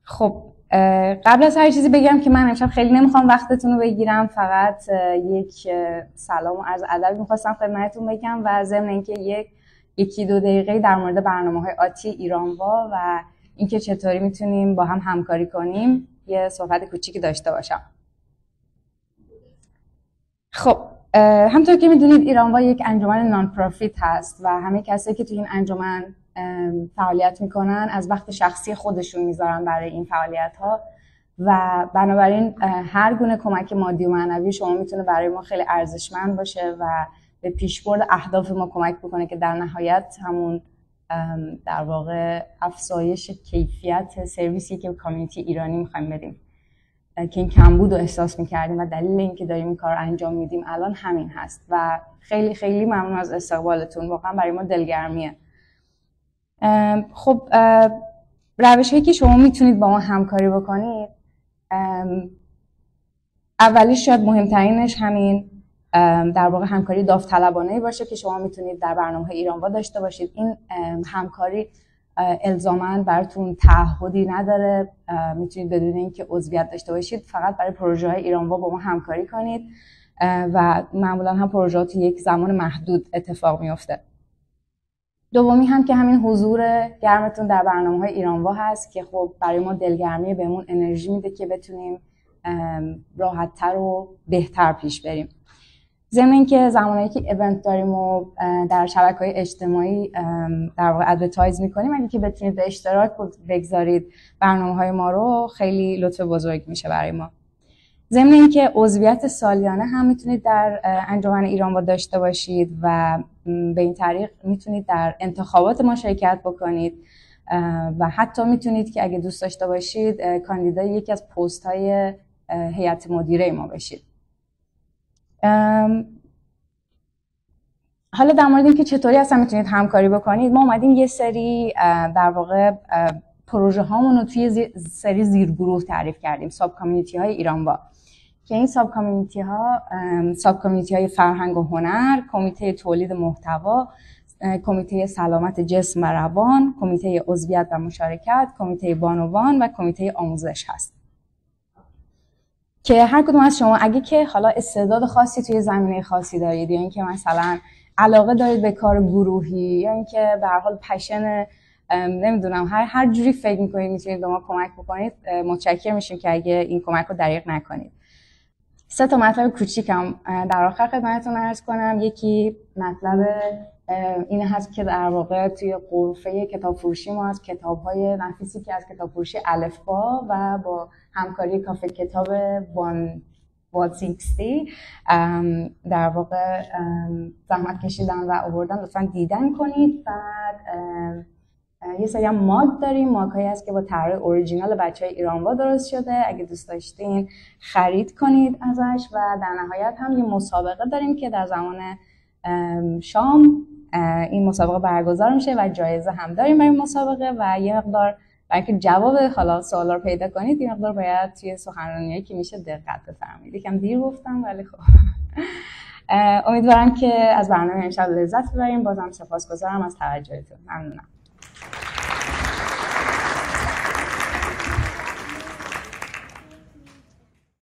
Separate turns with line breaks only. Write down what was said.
خب قبل از هر چیزی بگم که من امشب خیلی نمیخوام وقتتون رو بگیرم، فقط یک سلام و عرض ادب میخواستم خدمتتون بگم و ضمن اینکه یکی دو دقیقه در مورد برنامه‌های آتی ایرانوا و اینکه چطوری میتونیم با هم همکاری کنیم یه صحبت کوچیکی داشته باشم. خب همونطور که میدونید ایرانوا یک انجمن نان پروفیت هست و همه کسایی که توی این انجمن فعالیت میکنن از وقت شخصی خودشون میذارن برای این فعالیت ها و بنابراین هر گونه کمک مادی و معنوی شما میتونه برای ما خیلی ارزشمند باشه و به پیشبرد اهداف ما کمک بکنه که در نهایت همون در واقع افزایش کیفیت سرویسی که به کامیونیتی ایرانی میخوایم بدیم که این کمبود رو احساس میکردیم و دلیل اینکه داریم این کار انجام میدیم الان همین هست و خیلی خیلی ممنون از استقبالتون، واقعا برای ما دلگرمیه. خب روش هایی که شما میتونید با ما همکاری بکنید، اولیش شاید مهمترینش همین در واقع همکاری داوطلبانه‌ای باشه که شما میتونید در برنامه ایرانوا داشته باشید. این همکاری الزاماً براتون تعهدی نداره، میتونید بدون اینکه عضویت داشته باشید فقط برای پروژه های ایرانوا با ما همکاری کنید و معمولا هم پروژه‌ها تو یک زمان محدود اتفاق میفته. دومی هم که همین حضور گرمتون در برنامه‌های ایرانوا هست که خب برای ما دلگرمی بهمون انرژی میده که بتونیم راحت‌تر و بهتر پیش بریم. ضمن اینکه زمانی که ایونت داریم و در شبکه‌های اجتماعی در واقع ادورتایز می‌کنیم، اگه که بتونید به اشتراک بگذارید برنامه‌های ما رو، خیلی لطف بزرگ میشه برای ما. ضمن اینکه عضویت سالیانه هم میتونید در انجمن ایرانوا داشته باشید و به این طریق میتونید در انتخابات ما شرکت بکنید و حتی میتونید که اگه دوست داشته باشید کاندیدای یکی از پست‌های هیئت مدیره ما بشید. حالا در مورد اینکه چطوری اصلا میتونید همکاری بکنید، ما اومدیم یه سری در واقع پروژه هامون رو توی سری زیرگروه تعریف کردیم، ساب کامیونیتی های ایرانوا، که این ساب کامیونیتی های فرهنگ و هنر، کمیته تولید محتوا، کمیته سلامت جسم و روان، کمیته عضویت و مشارکت، کمیته بانوان و کمیته آموزش هست. که هر کدوم از شما اگه که حالا استعداد خاصی توی زمینه خاصی دارید یا اینکه مثلا علاقه دارید به کار گروهی یا اینکه به هر حال پشن نمیدونم هر جوری فکر می‌کنید میتونید به ما کمک بکنید، متشکرم میشیم که اگه این کمک رو دریغ نکنید. 3 مطلب کوچیکم در آخر خدمتتون عرض کنم. یکی مطلب این هست که در واقع توی غرفه کتاب فروشی ما از کتاب‌های نفیسی که از کتاب فروشی الفبا و با همکاری کافه کتاب 160 در واقع زحمت کشیدن و آوردن، لطفاً دیدن کنید. بعد یه سری هم ماگ داریم، ماگ‌هایی هست که با طرح اوریجینال بچه‌های ایرانوا درست شده، اگه دوست داشتین خرید کنید ازش. و در نهایت هم یه مسابقه داریم که در زمان شام این مسابقه برگزار میشه و جایزه هم داریم برای مسابقه و یه مقدار برای که جواب حالا سوالا رو پیدا کنید یه مقدار باید توی سخنرانیایی که میشه دقت بفرمایید. یکم دیر گفتم ولی خب امیدوارم که از برنامه امشب لذت ببریم. بازم سپاسگزارم از توجهتون. ممنونم.